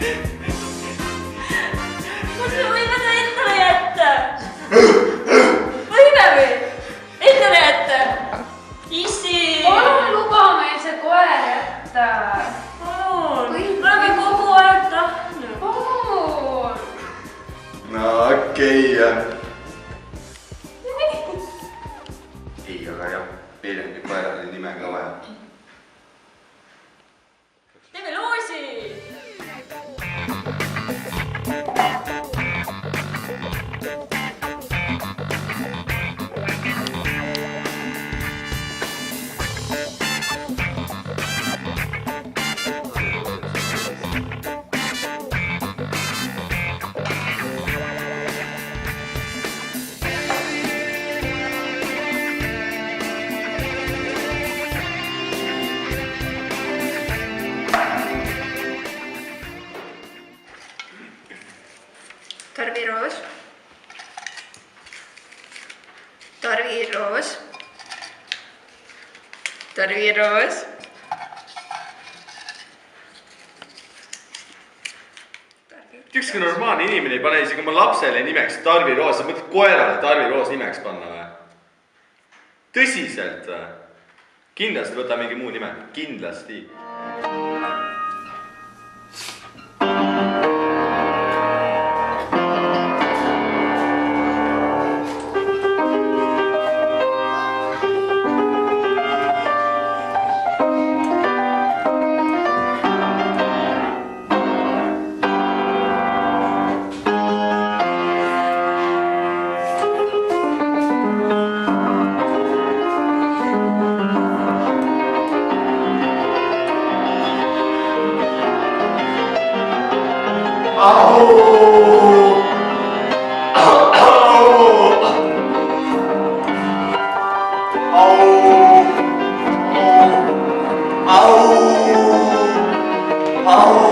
Kas me võime ta endale jätta? Võime või? Endale jätta? Issi! Palun luba meil see koer jätta. Palun! Oleme kogu aeg tahtnud. Palun! No okei. Ei, aga jah, meil on nüüd koerale nime ka vaja. Teeme loosi! Tarvi Roos. Tarvi Roos. Tarvi Roos. Ükski normaalne inimene ei pane isegi oma lapsele nimeks Tarvi Roos. Sa mõtled koerale Tarvi Roos nimeks panna või? Tõsiselt või? Kindlasti võta mingi muu nime. Kindlasti. Oh